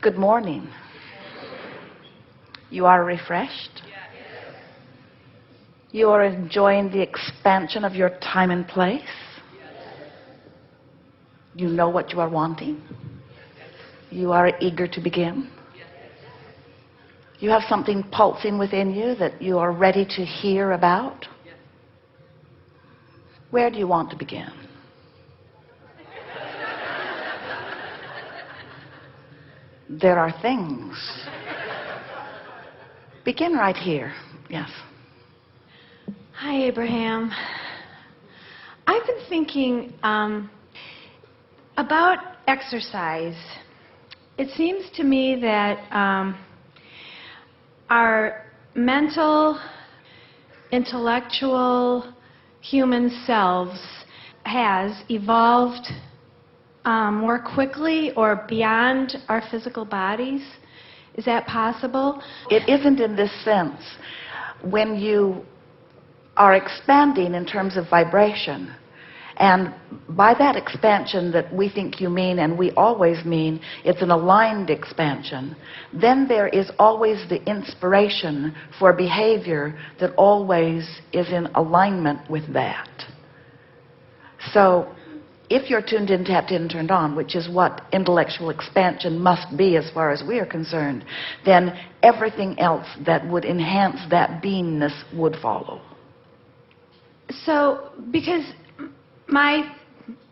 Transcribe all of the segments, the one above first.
Good morning. You are refreshed. You are enjoying the expansion of your time and place. You know what you are wanting. You are eager to begin. You have something pulsing within you that you are ready to hear about. Where do you want to begin? There are things. Begin right here. Yes. Hi, Abraham. I've been thinking about exercise. It seems to me that our mental, intellectual, human selves has evolved more quickly or beyond our physical bodies. Is that possible? It isn't in this sense. When you are expanding in terms of vibration, and by that expansion that we think you mean and we always mean, it's an aligned expansion, then there is always the inspiration for behavior that always is in alignment with that. So if you're tuned in, tapped in, turned on, which is what intellectual expansion must be as far as we are concerned, then everything else that would enhance that beingness would follow. So, because my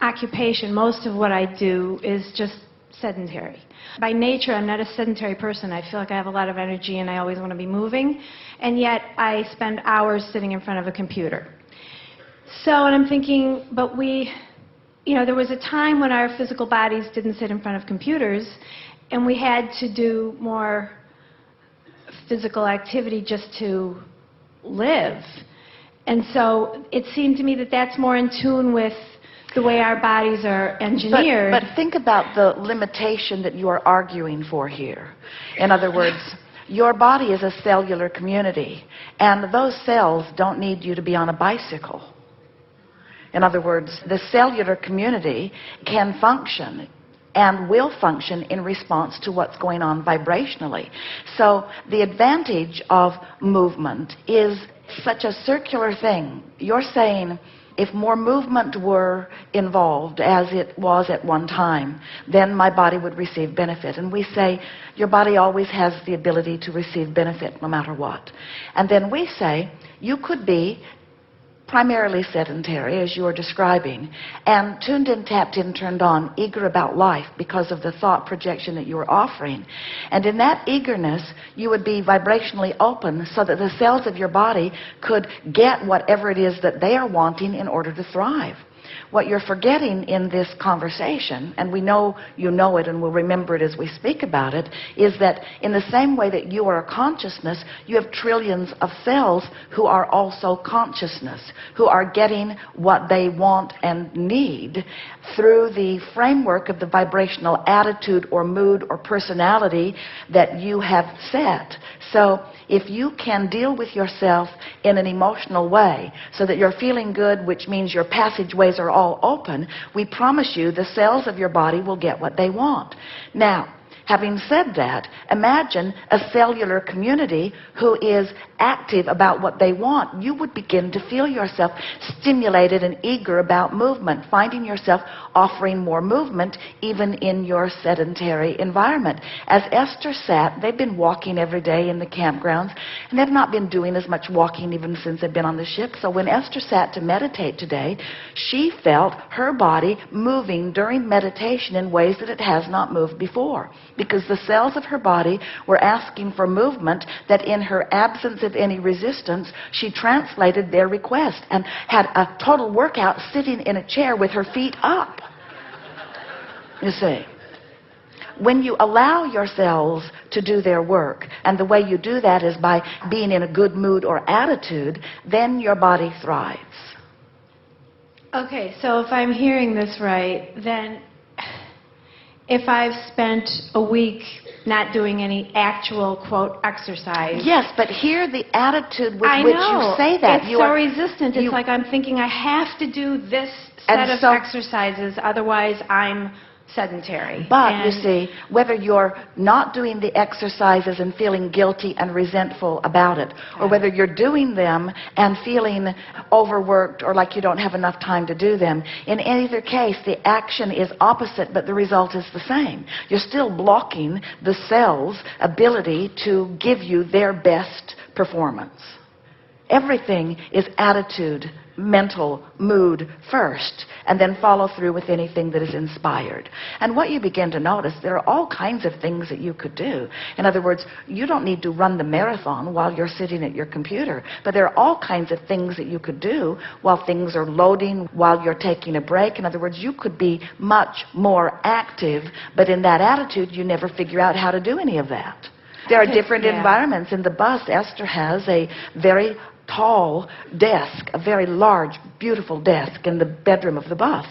occupation, most of what I do is just sedentary. By nature, I'm not a sedentary person. I feel like I have a lot of energy and I always want to be moving, and yet I spend hours sitting in front of a computer. So, and I'm thinking, but there was a time when our physical bodies didn't sit in front of computers, and we had to do more physical activity just to live. And so it seemed to me that that's more in tune with the way our bodies are engineered. But think about the limitation that you are arguing for here. In other words, your body is a cellular community, and those cells don't need you to be on a bicycle. In other words, the cellular community can function and will function in response to what's going on vibrationally. So the advantage of movement is such a circular thing. You're saying if more movement were involved, as it was at one time, then my body would receive benefit. And we say your body always has the ability to receive benefit no matter what. And then we say you could be primarily sedentary, as you are describing, and tuned in, tapped in, turned on, eager about life because of the thought projection that you are offering. And in that eagerness, you would be vibrationally open so that the cells of your body could get whatever it is that they are wanting in order to thrive. What you're forgetting in this conversation, and we know you know it and we'll remember it as we speak about it, is that in the same way that you are a consciousness, you have trillions of cells who are also consciousness, who are getting what they want and need through the framework of the vibrational attitude or mood or personality that you have set. So if you can deal with yourself in an emotional way so that you're feeling good, which means your passageways are all open, we promise you the cells of your body will get what they want. Now, having said that, imagine a cellular community who is active about what they want. You would begin to feel yourself stimulated and eager about movement, finding yourself offering more movement even in your sedentary environment. As Esther sat, they've been walking every day in the campgrounds, and they've not been doing as much walking even since they've been on the ship. So when Esther sat to meditate today, she felt her body moving during meditation in ways that it has not moved before, because the cells of her body were asking for movement that in her absence of any resistance, she translated their request and had a total workout sitting in a chair with her feet up. You see, when you allow your cells to do their work, and the way you do that is by being in a good mood or attitude, then your body thrives. Okay, so if I'm hearing this right, then if I've spent a week not doing any actual, quote, exercise. Yes, but here the attitude with I which know. you say that. It's so resistant. It's like I'm thinking I have to do this set of exercises, otherwise I'm sedentary. But you see, whether you're not doing the exercises and feeling guilty and resentful about it, or whether you're doing them and feeling overworked or like you don't have enough time to do them, in either case, the action is opposite, but the result is the same. You're still blocking the cell's ability to give you their best performance. Everything is attitude, mental, mood first, and then follow through with anything that is inspired. And what you begin to notice, there are all kinds of things that you could do. In other words, you don't need to run the marathon while you're sitting at your computer, but there are all kinds of things that you could do while things are loading, while you're taking a break. In other words, you could be much more active, but in that attitude, you never figure out how to do any of that. There are different environments. In the bus, Esther has a very tall desk, a very large, beautiful desk in the bedroom of the bus.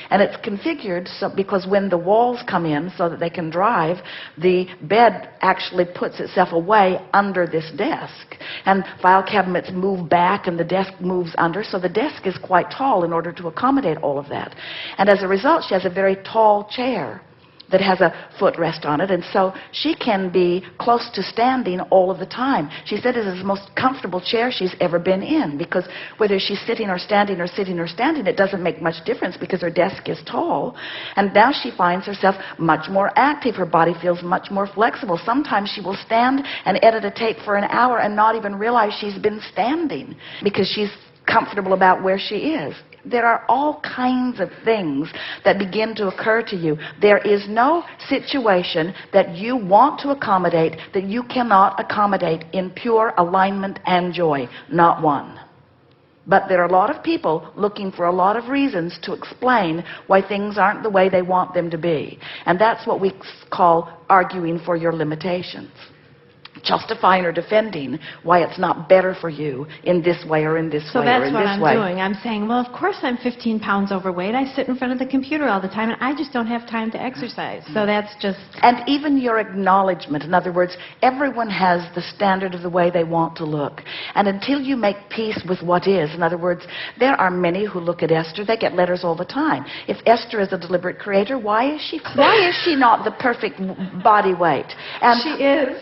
And it's configured so because when the walls come in so that they can drive, the bed actually puts itself away under this desk. And file cabinets move back and the desk moves under, so the desk is quite tall in order to accommodate all of that. And as a result, she has a very tall chair that has a footrest on it, and so she can be close to standing all of the time. She said it is the most comfortable chair she's ever been in, because whether she's sitting or standing or sitting or standing, it doesn't make much difference because her desk is tall. And now she finds herself much more active. Her body feels much more flexible. Sometimes she will stand and edit a tape for an hour and not even realize she's been standing because she's comfortable about where she is. There are all kinds of things that begin to occur to you. There is no situation that you want to accommodate that you cannot accommodate in pure alignment and joy. Not one. But there are a lot of people looking for a lot of reasons to explain why things aren't the way they want them to be. And that's what we call arguing for your limitations. Justifying or defending why it's not better for you in this way or in this way or in this way. So that's what I'm doing. I'm saying, well, of course I'm 15 pounds overweight. I sit in front of the computer all the time, and I just don't have time to exercise. So that's just... And even your acknowledgement. In other words, everyone has the standard of the way they want to look. And until you make peace with what is, in other words, there are many who look at Esther, they get letters all the time. If Esther is a deliberate creator, why is she not the perfect body weight? And she is.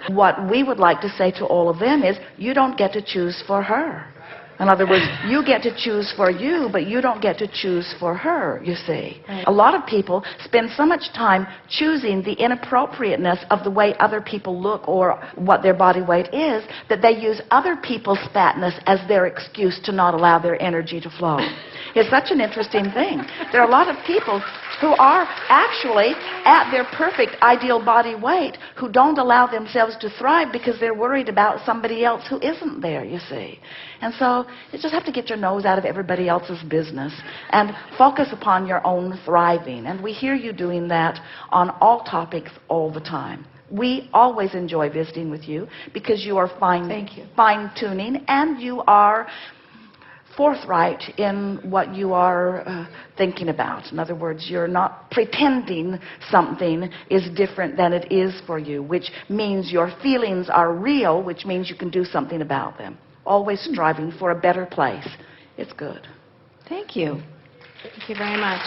What we would like to say to all of them is, you don't get to choose for her. In other words, you get to choose for you, but you don't get to choose for her, you see. Right. A lot of people spend so much time choosing the inappropriateness of the way other people look or what their body weight is, that they use other people's fatness as their excuse to not allow their energy to flow. It's such an interesting thing. There are a lot of people who are actually at their perfect ideal body weight who don't allow themselves to thrive because they're worried about somebody else who isn't there, you see. And so you just have to get your nose out of everybody else's business and focus upon your own thriving. And we hear you doing that on all topics all the time. We always enjoy visiting with you because you are fine-tuning and you are forthright in what you are thinking about. In other words, you're not pretending something is different than it is for you, which means your feelings are real, which means you can do something about them. Always striving for a better place. It's good. Thank you. Thank you very much.